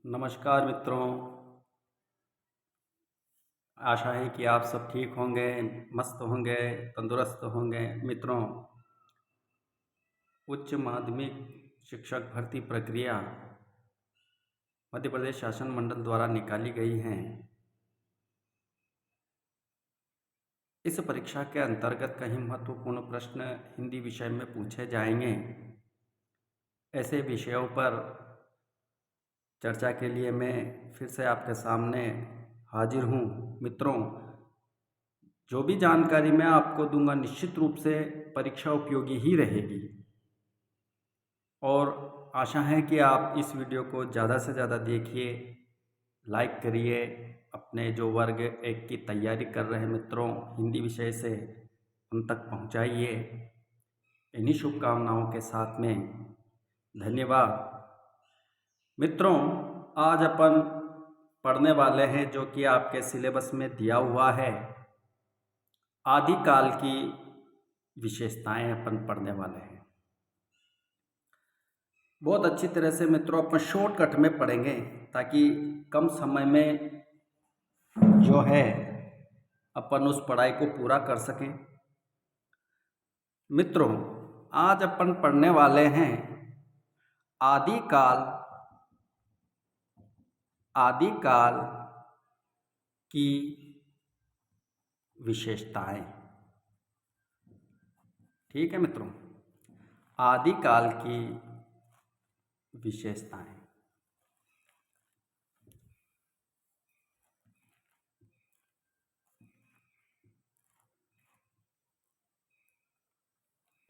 नमस्कार मित्रों। आशा है कि आप सब ठीक होंगे, मस्त होंगे, तंदुरुस्त होंगे। मित्रों, उच्च माध्यमिक शिक्षक भर्ती प्रक्रिया मध्य प्रदेश शासन मंडल द्वारा निकाली गई हैं। इस परीक्षा के अंतर्गत कई महत्वपूर्ण प्रश्न हिंदी विषय में पूछे जाएंगे। ऐसे विषयों पर चर्चा के लिए मैं फिर से आपके सामने हाजिर हूँ। मित्रों, जो भी जानकारी मैं आपको दूंगा निश्चित रूप से परीक्षा उपयोगी ही रहेगी और आशा है कि आप इस वीडियो को ज़्यादा से ज़्यादा देखिए, लाइक करिए। अपने जो वर्ग 1 की तैयारी कर रहे हैं मित्रों हिंदी विषय से, उन तक पहुंचाइए। इन्हीं शुभकामनाओं के साथ में धन्यवाद। मित्रों, आज अपन पढ़ने वाले हैं जो कि आपके सिलेबस में दिया हुआ है, आदिकाल की विशेषताएं अपन पढ़ने वाले हैं। बहुत अच्छी तरह से मित्रों अपन शॉर्टकट में पढ़ेंगे ताकि कम समय में जो है अपन उस पढ़ाई को पूरा कर सकें। मित्रों, आज अपन पढ़ने वाले हैं आदिकाल की विशेषताएं। ठीक है मित्रों, आदिकाल की विशेषताएं।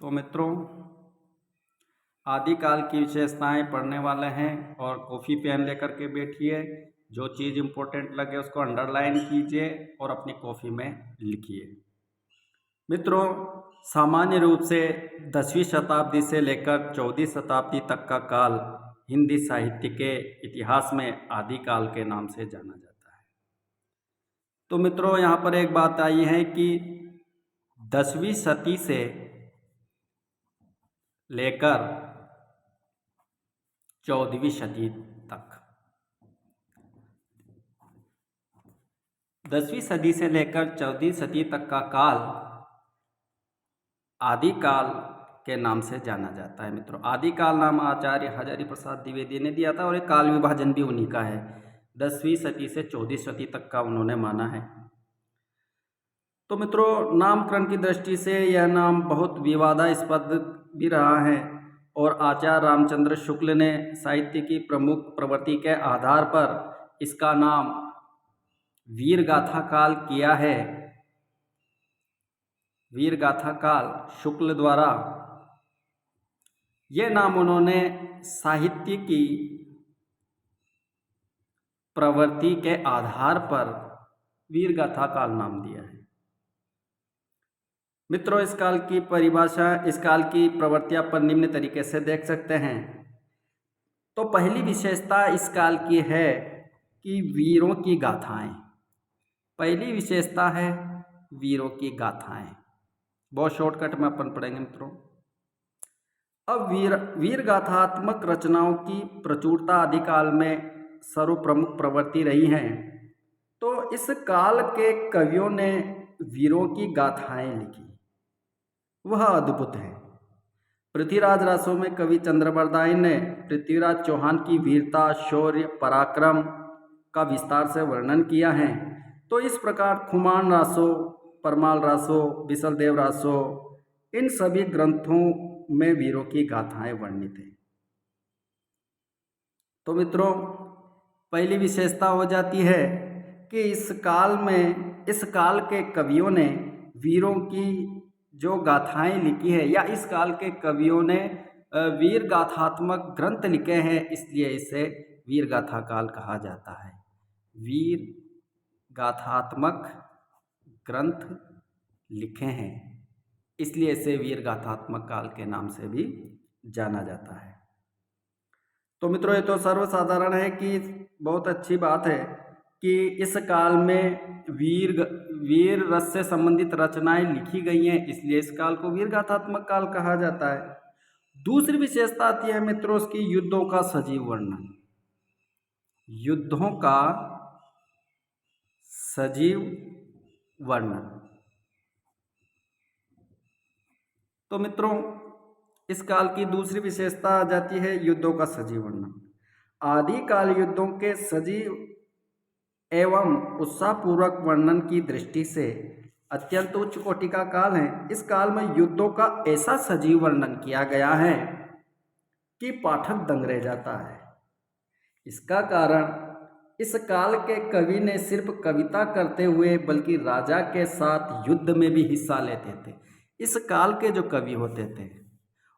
तो मित्रों, आदिकाल की विशेषताएं पढ़ने वाले हैं और कॉफ़ी पेन लेकर के बैठिए। जो चीज़ इम्पोर्टेंट लगे उसको अंडरलाइन कीजिए और अपनी कॉफ़ी में लिखिए। मित्रों, सामान्य रूप से 10वीं शताब्दी से लेकर 14वीं शताब्दी तक का काल हिंदी साहित्य के इतिहास में आदिकाल के नाम से जाना जाता है। तो मित्रों, यहाँ पर एक बात आई है कि 10वीं सदी से लेकर 14वीं सदी तक, 10वीं सदी से लेकर 14वीं सदी तक का काल आदिकाल के नाम से जाना जाता है। मित्रों, आदिकाल नाम आचार्य हजारी प्रसाद द्विवेदी ने दिया था और एक काल विभाजन भी उन्हीं का है। 10वीं सदी से 14वीं सदी तक का उन्होंने माना है। तो मित्रों, नामकरण की दृष्टि से यह नाम बहुत विवादास्पद भी रहा है और आचार्य रामचंद्र शुक्ल ने साहित्य की प्रमुख प्रवृत्ति के आधार पर इसका नाम वीर गाथा काल किया है। वीर गाथा काल शुक्ल द्वारा यह नाम उन्होंने साहित्य की प्रवृत्ति के आधार पर वीर गाथा काल नाम दिया है। मित्रों, इस काल की परिभाषा, इस काल की प्रवृत्तियां पर निम्न तरीके से देख सकते हैं। तो पहली विशेषता इस काल की है कि वीरों की गाथाएं। पहली विशेषता है वीरों की गाथाएं। बहुत शॉर्टकट में अपन पढ़ेंगे मित्रों। अब वीर गाथात्मक रचनाओं की प्रचुरता आदिकाल में सर्वप्रमुख प्रवृत्ति रही है। तो इस काल के कवियों ने वीरों की गाथाएं लिखी, वह अद्भुत है। पृथ्वीराज रासों में कवि चंद्रबरदाई ने पृथ्वीराज चौहान की वीरता, शौर्य, पराक्रम का विस्तार से वर्णन किया है। तो इस प्रकार खुमान रासो, परमाल रासो, बिसलदेव रासो, इन सभी ग्रंथों में वीरों की गाथाएं वर्णित हैं। तो मित्रों, पहली विशेषता हो जाती है कि इस काल के कवियों ने वीरों की जो गाथाएं लिखी है, या इस काल के कवियों ने वीर गाथात्मक ग्रंथ लिखे हैं, इसलिए इसे वीर गाथा काल कहा जाता है। वीर गाथात्मक ग्रंथ लिखे हैं, इसलिए इसे वीर गाथात्मक काल के नाम से भी जाना जाता है। तो मित्रों, ये तो सर्वसाधारण है कि बहुत अच्छी बात है कि इस काल में वीर रस से संबंधित रचनाएं लिखी गई हैं, इसलिए इस काल को वीर गाथात्मक काल कहा जाता है। दूसरी विशेषता आती है मित्रों उसकी युद्धों का सजीव वर्णन। युद्धों का सजीव वर्णन। तो मित्रों, इस काल की दूसरी विशेषता आ जाती है युद्धों का सजीव वर्णन। आदिकाल युद्धों के सजीव एवं उत्साहपूर्वक वर्णन की दृष्टि से अत्यंत उच्च कोटि का काल है। इस काल में युद्धों का ऐसा सजीव वर्णन किया गया है कि पाठक दंग रह जाता है। इसका कारण इस काल के कवि ने सिर्फ कविता करते हुए बल्कि राजा के साथ युद्ध में भी हिस्सा लेते थे। इस काल के जो कवि होते थे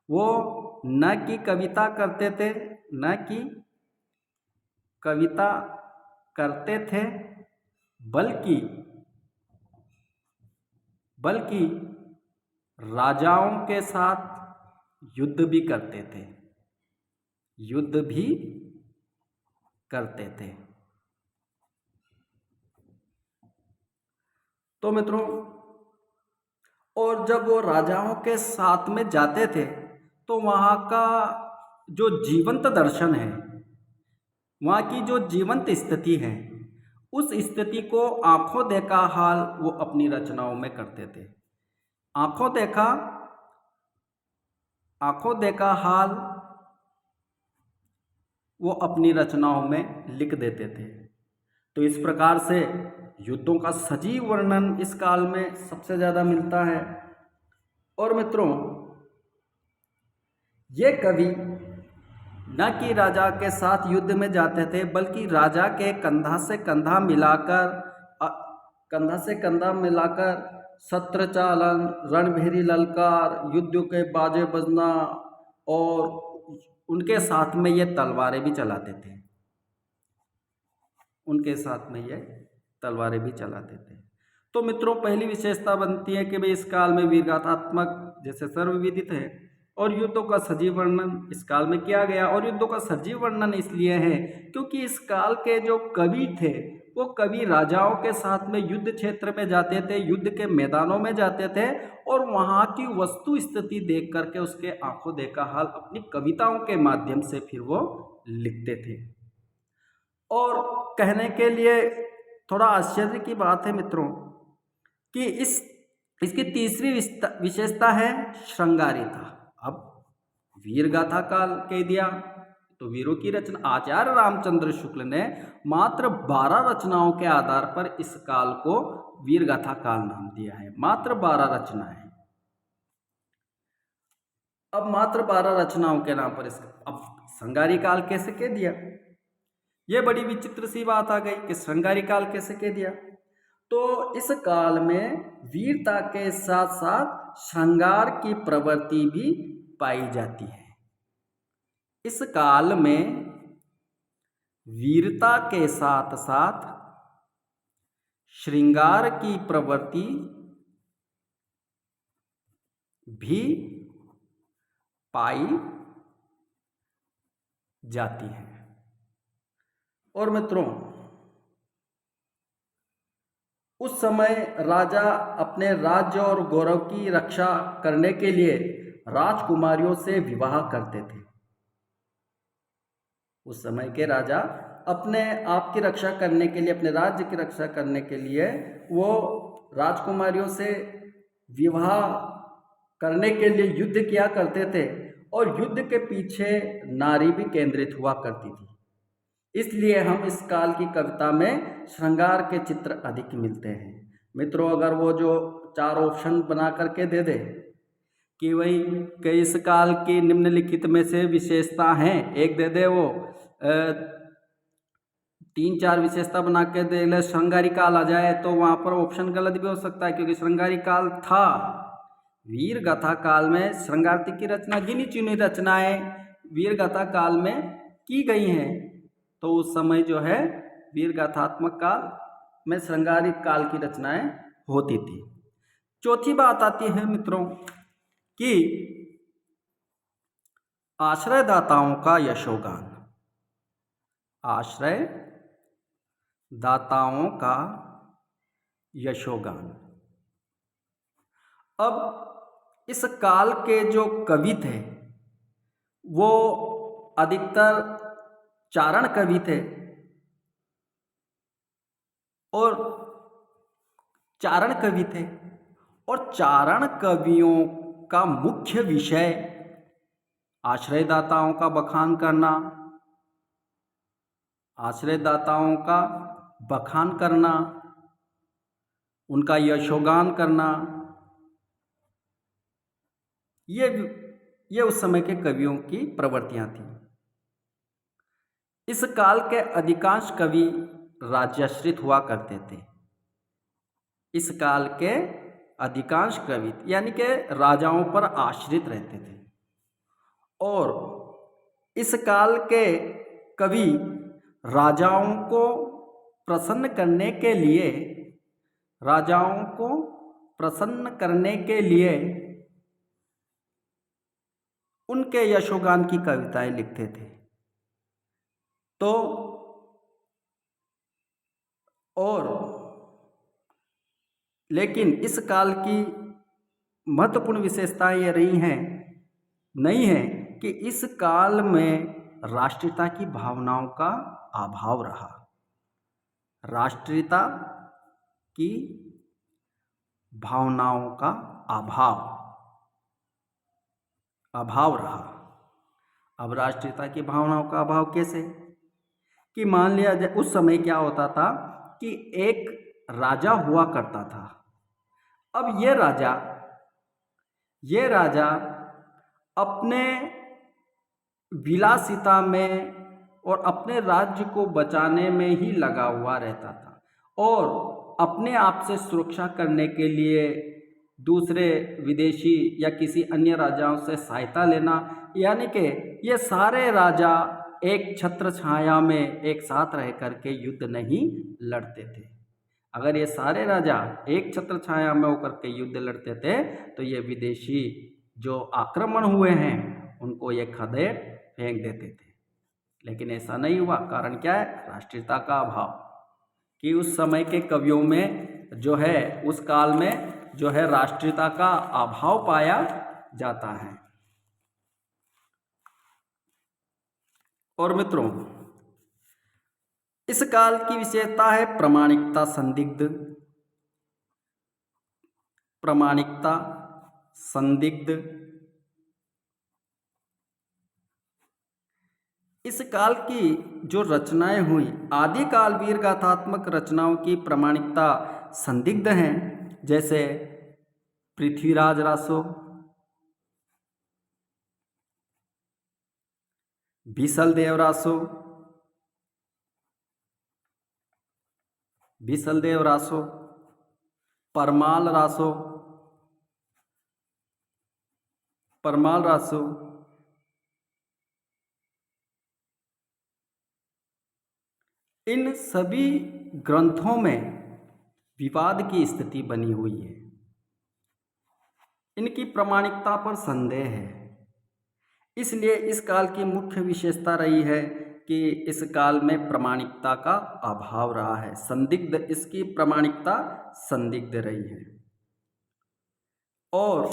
वो न कि कविता करते थे, न कि कविता करते थे, बल्कि राजाओं के साथ युद्ध भी करते थे, युद्ध भी करते थे। तो मित्रों, और जब वो राजाओं के साथ में जाते थे तो वहाँ का जो जीवंत दर्शन है, वहाँ की जो जीवंत स्थिति है, उस स्थिति को आंखों देखा हाल वो अपनी रचनाओं में करते थे। आंखों देखा हाल वो अपनी रचनाओं में लिख देते थे। तो इस प्रकार से युद्धों का सजीव वर्णन इस काल में सबसे ज़्यादा मिलता है। और मित्रों, ये कवि न कि राजा के साथ युद्ध में जाते थे बल्कि राजा के कंधा से कंधा मिलाकर शस्त्र चालन, रणभेरी ललकार, युद्ध के बाजे बजना और उनके साथ में ये तलवारें भी चलाते थे। तो मित्रों, पहली विशेषता बनती है कि भाई इस काल में वीरगाथात्मक जैसे सर्वविदित है और युद्धों का सजीव वर्णन इस काल में किया गया। और युद्धों का सजीव वर्णन इसलिए है क्योंकि इस काल के जो कवि थे वो कवि राजाओं के साथ में युद्ध क्षेत्र में जाते थे, युद्ध के मैदानों में जाते थे और वहाँ की वस्तु स्थिति देख करके उसके आंखों देखा हाल अपनी कविताओं के माध्यम से फिर वो लिखते थे। और कहने के लिए थोड़ा आश्चर्य की बात है मित्रों कि इसकी तीसरी विशेषता है श्रृंगारिता। अब वीरगाथा काल कह दिया तो वीरों की रचना आचार्य रामचंद्र शुक्ल ने मात्र 12 रचनाओं के आधार पर इस काल को वीरगाथा काल नाम दिया है। मात्र 12 रचनाएं। अब मात्र 12 रचनाओं के नाम पर अब श्रृंगारी काल कैसे कह दिया? ये बड़ी विचित्र सी बात आ गई कि श्रृंगारी काल कैसे कह दिया। तो इस काल में वीरता के साथ साथ श्रृंगार की प्रवृत्ति भी पाई जाती है। इस काल में वीरता के साथ साथ श्रृंगार की प्रवृत्ति भी पाई जाती है। और मित्रों, उस समय राजा अपने राज्य और गौरव की रक्षा करने के लिए राजकुमारियों से विवाह करते थे। उस समय के राजा अपने आप की रक्षा करने के लिए, अपने राज्य की रक्षा करने के लिए वो राजकुमारियों से विवाह करने के लिए युद्ध किया करते थे और युद्ध के पीछे नारी भी केंद्रित हुआ करती थी। इसलिए हम इस काल की कविता में श्रृंगार के चित्र अधिक मिलते हैं। मित्रों, अगर वो जो 4 ऑप्शन बना करके दे दे कि वही कई इस काल की निम्नलिखित में से विशेषता हैं, एक दे दे वो 3-4 विशेषता बना के दे ले श्रृंगारी काल आ जाए, तो वहाँ पर ऑप्शन गलत भी हो सकता है क्योंकि श्रृंगारी काल था। वीर गाथा काल में श्रृंगारती की रचना गिनी चुनी रचनाएं वीर गाथा काल में की गई हैं। तो उस समय जो है वीर गाथात्मक काल में श्रृंगारिक काल की रचनाएं होती थी। चौथी बात आती है मित्रों कि आश्रयदाताओं का यशोगान। आश्रय दाताओं का यशोगान। अब इस काल के जो कवि थे वो अधिकतर चारण कवि थे और चारण कवि थे। और चारण कवियों का मुख्य विषय आश्रयदाताओं का बखान करना, आश्रयदाताओं का बखान करना, उनका यशोगान करना, ये उस समय के कवियों की प्रवृत्तियां थीं। इस काल के अधिकांश कवि राज्याश्रित हुआ करते थे। इस काल के अधिकांश कवि यानी कि राजाओं पर आश्रित रहते थे। और इस काल के कवि राजाओं को प्रसन्न करने के लिए, राजाओं को प्रसन्न करने के लिए उनके यशोगान की कविताएं लिखते थे। तो और लेकिन इस काल की महत्वपूर्ण विशेषताएं ये रही हैं नहीं है कि इस काल में राष्ट्रीयता की भावनाओं का अभाव रहा। राष्ट्रीयता की भावनाओं का अभाव रहा। अब राष्ट्रीयता की भावनाओं का अभाव कैसे? कि मान लिया जाए उस समय क्या होता था कि एक राजा हुआ करता था। अब ये राजा अपने विलासिता में और अपने राज्य को बचाने में ही लगा हुआ रहता था और अपने आप से सुरक्षा करने के लिए दूसरे विदेशी या किसी अन्य राजाओं से सहायता लेना, यानी कि ये सारे राजा एक छत्र छाया में एक साथ रह करके युद्ध नहीं लड़ते थे। अगर ये सारे राजा एक छत्र छाया में होकर के युद्ध लड़ते थे तो ये विदेशी जो आक्रमण हुए हैं उनको ये खदेड़ फेंक देते थे। लेकिन ऐसा नहीं हुआ। कारण क्या है? राष्ट्रीयता का अभाव। कि उस समय के कवियों में जो है, उस काल में जो है राष्ट्रीयता का अभाव पाया जाता है। और मित्रों, इस काल की विशेषता है प्रामाणिकता संदिग्ध। इस काल की जो रचनाएं हुई, आदिकाल वीर गाथात्मक रचनाओं की प्रामाणिकता संदिग्ध हैं। जैसे पृथ्वीराज रासो, बीसलदेव रासो, परमाल रासो, इन सभी ग्रंथों में विवाद की स्थिति बनी हुई है। इनकी प्रामाणिकता पर संदेह है। इसलिए इस काल की मुख्य विशेषता रही है कि इस काल में प्रामाणिकता का अभाव रहा है। संदिग्ध, इसकी प्रामाणिकता संदिग्ध रही है। और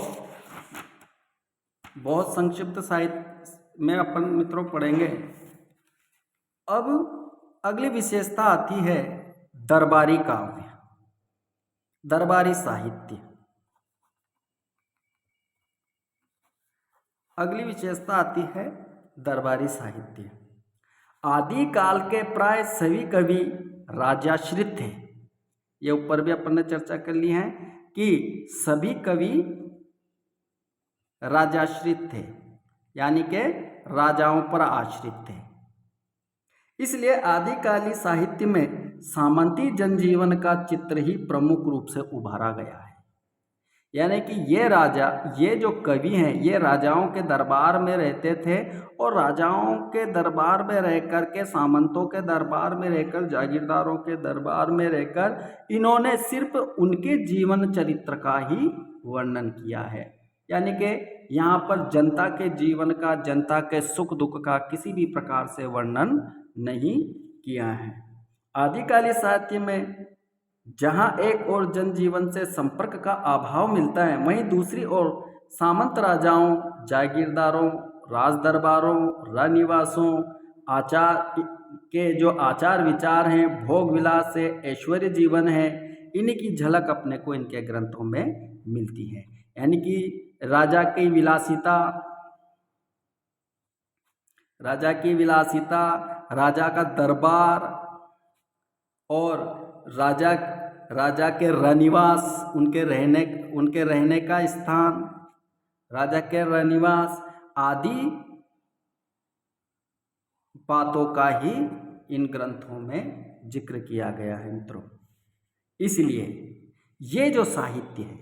बहुत संक्षिप्त साहित्य में अपन मित्रों पढ़ेंगे। अब अगली विशेषता आती है दरबारी काव्य, दरबारी साहित्य। अगली विशेषता आती है दरबारी साहित्य। आदिकाल के प्राय सभी कवि राजाश्रित थे। ये ऊपर भी अपन ने चर्चा कर ली है कि सभी कवि राजाश्रित थे, यानी कि राजाओं पर आश्रित थे। इसलिए आदिकालीन साहित्य में सामंती जनजीवन का चित्र ही प्रमुख रूप से उभारा गया है। यानी कि ये जो कवि हैं, ये राजाओं के दरबार में रहते थे और राजाओं के दरबार में रहकर के, सामंतों के दरबार में रहकर, जागीरदारों के दरबार में रहकर इन्होंने सिर्फ उनके जीवन चरित्र का ही वर्णन किया है। यानी कि यहाँ पर जनता के जीवन का, जनता के सुख दुख का किसी भी प्रकार से वर्णन नहीं किया है। आदिकालीन साहित्य में जहाँ एक ओर जनजीवन से संपर्क का अभाव मिलता है, वहीं दूसरी ओर सामंत राजाओं, जागीरदारों, राज दरबारों, राजनिवासों, के जो आचार विचार हैं, भोग विलास है, ऐश्वर्य जीवन है, इन्हीं की झलक अपने को इनके ग्रंथों में मिलती है। यानी कि राजा की विलासिता, राजा की विलासिता, राजा का दरबार और राजा राजा के रनिवास, उनके रहने का स्थान, राजा के रनिवास आदि बातों का ही इन ग्रंथों में जिक्र किया गया है मित्रों। इसलिए ये जो साहित्य है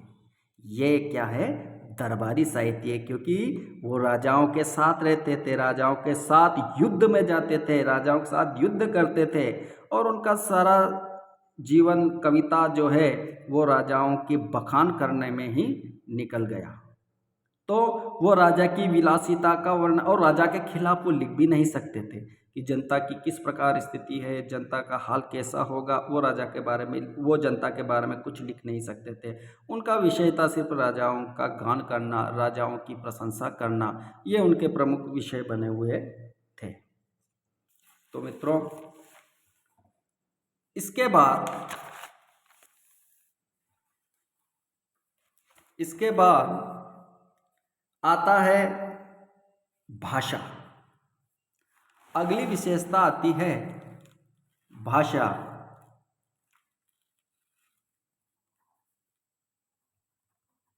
ये क्या है, दरबारी साहित्य है, क्योंकि वो राजाओं के साथ रहते थे, राजाओं के साथ युद्ध में जाते थे, राजाओं के साथ युद्ध करते थे और उनका सारा जीवन कविता जो है वो राजाओं की बखान करने में ही निकल गया। तो वो राजा की विलासिता का वर्णन, और राजा के खिलाफ वो लिख भी नहीं सकते थे कि जनता की किस प्रकार स्थिति है, जनता का हाल कैसा होगा, वो राजा के बारे में, वो जनता के बारे में कुछ लिख नहीं सकते थे। उनका विषय था सिर्फ राजाओं का गान करना, राजाओं की प्रशंसा करना, ये उनके प्रमुख विषय बने हुए थे। तो मित्रों, इसके बाद आता है भाषा। अगली विशेषता आती है भाषा।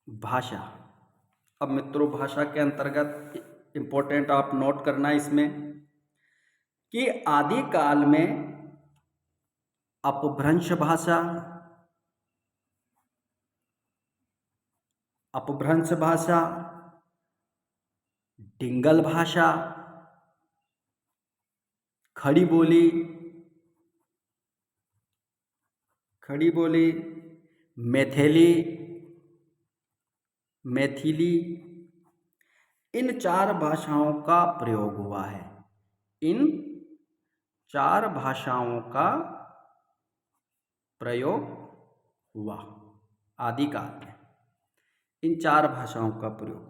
भाषा, अब मित्रों भाषा के अंतर्गत इम्पोर्टेंट आप नोट करना इसमें कि आदि काल में अपभ्रंश भाषा, डिंगल भाषा, खड़ी बोली, मैथिली, इन 4 भाषाओं का प्रयोग हुआ है। इन 4 भाषाओं का प्रयोग हुआ आदिकाल में, इन 4 भाषाओं का प्रयोग हुआ।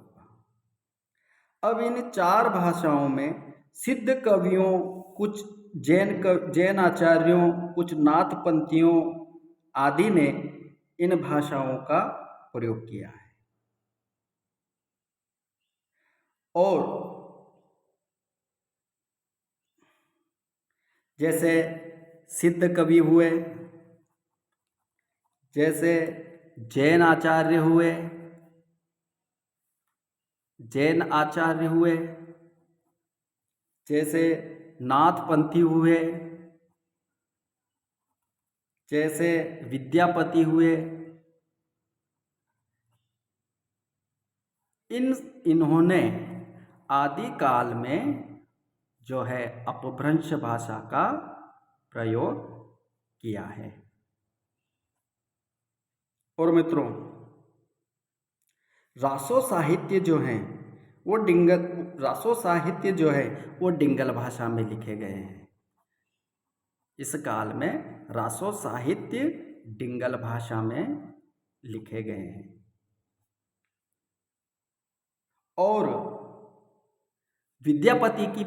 अब इन 4 भाषाओं में सिद्ध कवियों, कुछ जैन आचार्यों, कुछ नाथपंथियों आदि ने इन भाषाओं का प्रयोग किया है। और जैसे सिद्ध कवि हुए, जैसे जैन आचार्य हुए, जैसे नाथपंथी हुए, जैसे विद्यापति हुए, इन्होंने आदिकाल में जो है अपभ्रंश भाषा का प्रयोग किया है। और मित्रों, रासो साहित्य जो है वो डिंगल भाषा में लिखे गए हैं। इस काल में रासो साहित्य डिंगल भाषा में लिखे गए हैं। और विद्यापति की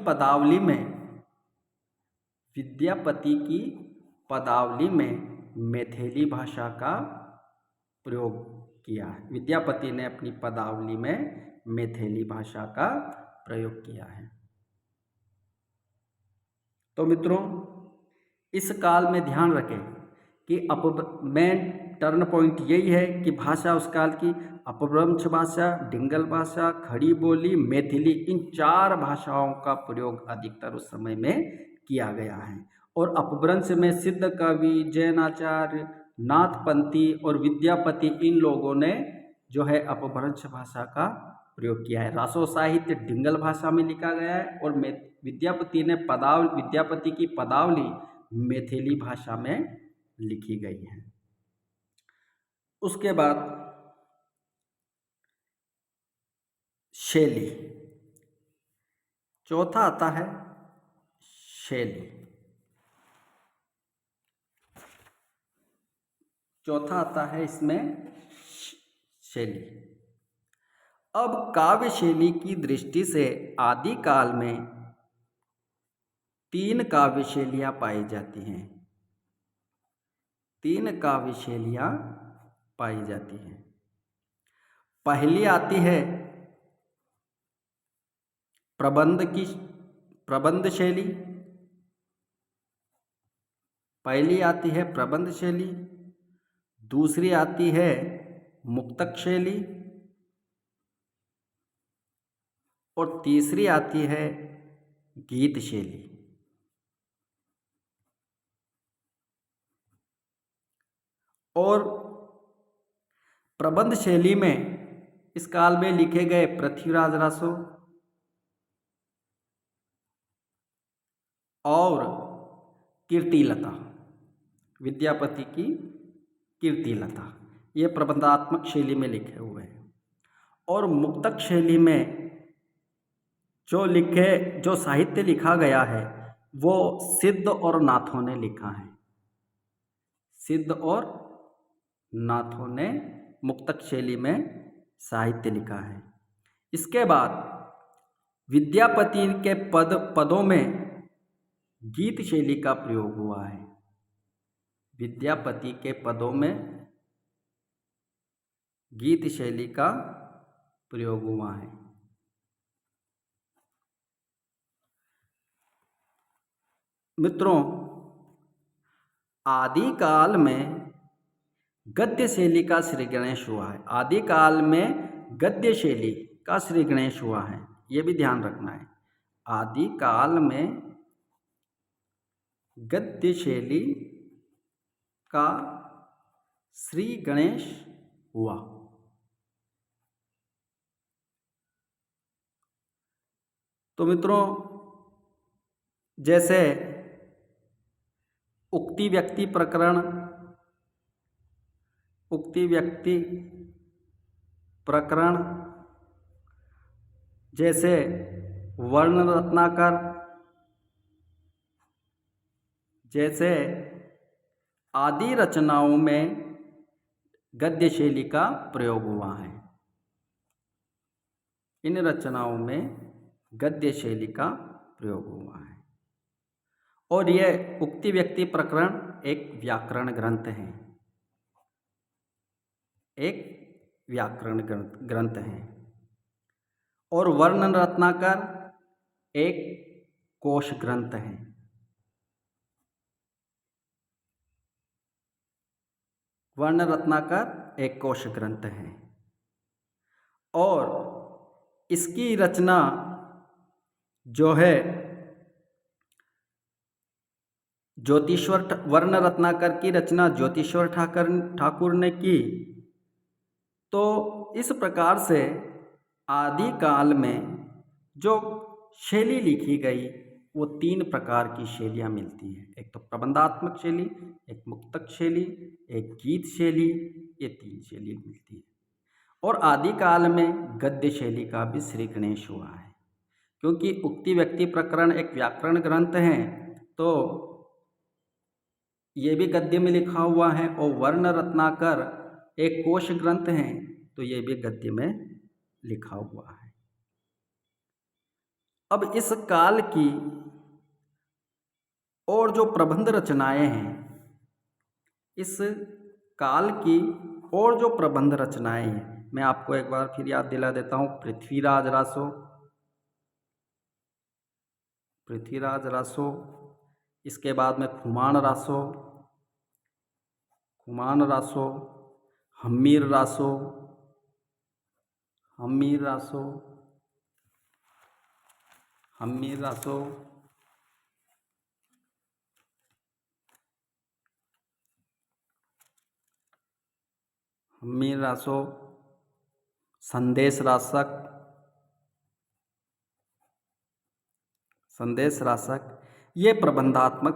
पदावली में मैथिली भाषा का प्रयोग किया है। विद्यापति ने अपनी पदावली में मैथिली भाषा का प्रयोग किया है। तो मित्रों, इस काल में ध्यान रखें कि मेन टर्न पॉइंट यही है कि भाषा उस काल की अपभ्रंश भाषा, डिंगल भाषा, खड़ी बोली, मैथिली, इन 4 भाषाओं का प्रयोग अधिकतर उस समय में किया गया है। और अपभ्रंश में सिद्ध कवि, जैनाचार्य, नाथपंथी और विद्यापति, इन लोगों ने जो है अपभ्रंश भाषा का प्रयोग किया है। रासो साहित्य डिंगल भाषा में लिखा गया है और विद्यापति की पदावली मैथिली भाषा में लिखी गई है। उसके बाद शैली, चौथा आता है शैली। चौथा आता है इसमें शैली। अब काव्य शैली की दृष्टि से आदिकाल में 3 काव्य शैलियाँ पाई जाती हैं। 3 काव्य शैलियाँ पाई जाती हैं। पहली आती है प्रबंध शैली। पहली आती है प्रबंध शैली, दूसरी आती है मुक्तक शैली और तीसरी आती है गीत शैली। और प्रबंध शैली में इस काल में लिखे गए पृथ्वीराज रासो और कीर्तिलता, विद्यापति की कीर्तिलता, ये प्रबंधात्मक शैली में लिखे हुए हैं। और मुक्तक शैली में जो साहित्य लिखा गया है वो सिद्ध और नाथों ने लिखा है। सिद्ध और नाथों ने मुक्तक शैली में साहित्य लिखा है। इसके बाद विद्यापति के पदों में गीत शैली का प्रयोग हुआ है। विद्यापति के पदों में गीत शैली का प्रयोग हुआ है। मित्रों, आदिकाल में गद्य शैली का श्री गणेश हुआ है। आदिकाल में गद्य शैली का श्री गणेश हुआ है, ये भी ध्यान रखना है। आदिकाल में गद्य शैली का श्री गणेश हुआ। तो मित्रों, जैसे उक्ति व्यक्ति प्रकरण, जैसे वर्ण रत्नाकर, जैसे आदि रचनाओं में गद्य शैली का प्रयोग हुआ है। इन रचनाओं में गद्य शैली का प्रयोग हुआ है। और यह उक्ति व्यक्ति प्रकरण एक व्याकरण ग्रंथ है, एक व्याकरण ग्रंथ है। और वर्ण रत्नाकर एक कोश ग्रंथ है। वर्ण रत्नाकर एक कोश ग्रंथ है। और इसकी रचना जो है वर्ण रत्नाकर की रचना ज्योतिश्वर ठाकुर ने की। तो इस प्रकार से आदिकाल में जो शैली लिखी गई वो 3 प्रकार की शैलियाँ मिलती हैं। एक तो प्रबंधात्मक शैली, एक मुक्तक शैली, एक गीत शैली, ये 3 शैली मिलती है। और आदिकाल में गद्य शैली का भी श्री गणेश हुआ है, क्योंकि उक्ति व्यक्ति प्रकरण एक व्याकरण ग्रंथ है तो ये भी गद्य में लिखा हुआ है। और वर्ण रत्नाकर एक कोश ग्रंथ है तो ये भी गद्य में लिखा हुआ है। अब इस काल की और जो प्रबंध रचनाएं हैं, इस काल की और जो प्रबंध रचनाएं हैं, मैं आपको एक बार फिर याद दिला देता हूँ। पृथ्वीराज रासो, इसके बाद में खुमान रासो, हम्मीर रासो, संदेश रासक, ये प्रबंधात्मक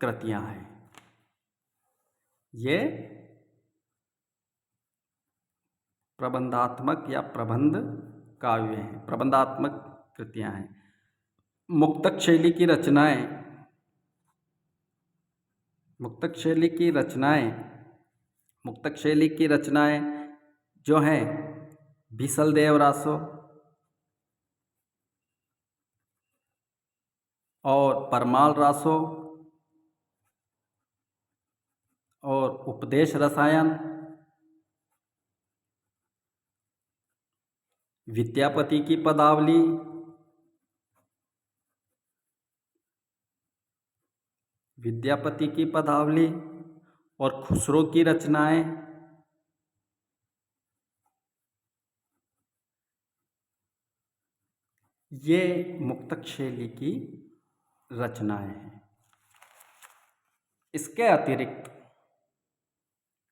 कृतियां हैं। ये प्रबंधात्मक या प्रबंध काव्य हैं, प्रबंधात्मक कृतियां हैं। मुक्तक शैली की रचनाएं जो हैं भिसलदेव रासो, और परमाल रासो और उपदेश रसायन, विद्यापति की पदावली, विद्यापति की पदावली और खुसरो की रचनाएं, ये मुक्तक शैली की रचनाएं हैं। इसके अतिरिक्त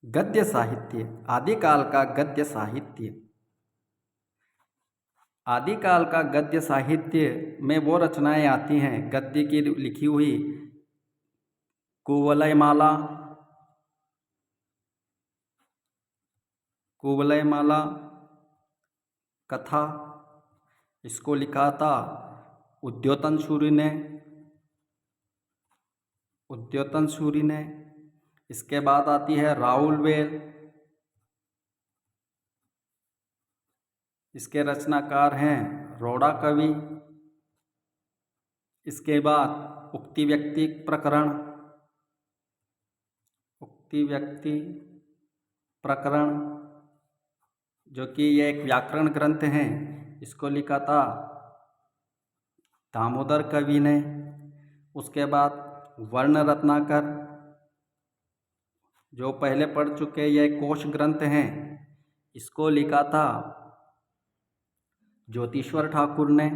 गद्य साहित्य, आदिकाल का गद्य साहित्य, आदिकाल का गद्य साहित्य में वो रचनाएं आती हैं गद्य की लिखी हुई, कुवलयमाला, कुवलयमाला कथा, इसको लिखा था उद्योतन सूरि ने, उद्योतन सूरि ने। इसके बाद आती है राउलवेल, इसके रचनाकार हैं रोड़ा कवि। इसके बाद उक्ति व्यक्ति प्रकरण, उक्ति व्यक्ति प्रकरण, जो कि यह एक व्याकरण ग्रंथ है, इसको लिखा था दामोदर कवि ने। उसके बाद वर्ण रत्नाकर, जो पहले पढ़ चुके, यह कोश ग्रंथ हैं, इसको लिखा था ज्योतिश्वर ठाकुर ने।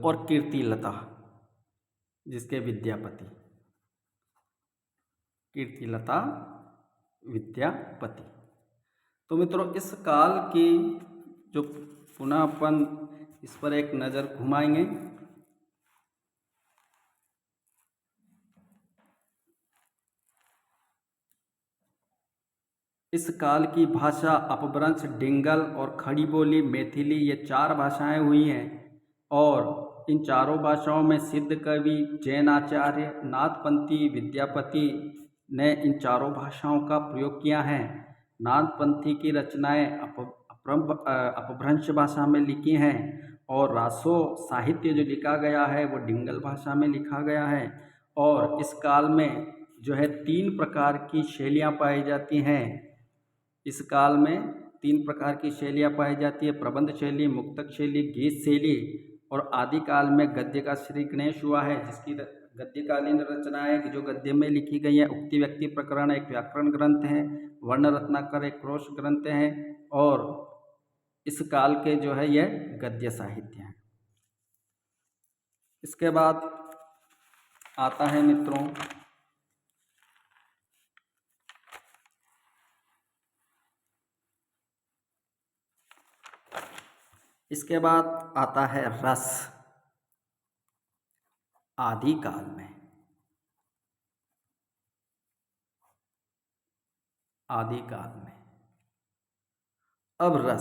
और कीर्तिलता, जिसके विद्यापति, कीर्तिलता विद्यापति। तो मित्रों, इस काल की जो पुनः अपन इस पर एक नज़र घुमाएंगे। इस काल की भाषा अपभ्रंश, डिंगल और खड़ी बोली, मैथिली, ये 4 भाषाएं हुई हैं। और इन चारों भाषाओं में सिद्ध कवि, जैन आचार्य, नाथपंथी, विद्यापति ने इन चारों भाषाओं का प्रयोग किया है। नाथपंथी की रचनाएं अपभ्रंश भाषा में लिखी हैं और रासो साहित्य जो लिखा गया है वो डिंगल भाषा में लिखा गया है। और इस काल में जो है 3 प्रकार की शैलियाँ पाई जाती हैं। इस काल में 3 प्रकार की शैलियाँ पाई जाती है, प्रबंध शैली, मुक्तक शैली, गीत शैली। और आदिकाल में गद्य का श्री गणेश हुआ है, जिसकी गद्यकालीन रचनाएं जो गद्य में लिखी गई है, उक्ति व्यक्ति प्रकरण एक व्याकरण ग्रंथ है, वर्ण रत्नाकर एक क्रोश ग्रंथ है। और इस काल के जो है यह गद्य साहित्य है। इसके बाद आता है मित्रों इसके बाद आता है रस। आदिकाल में, आदिकाल में अब रस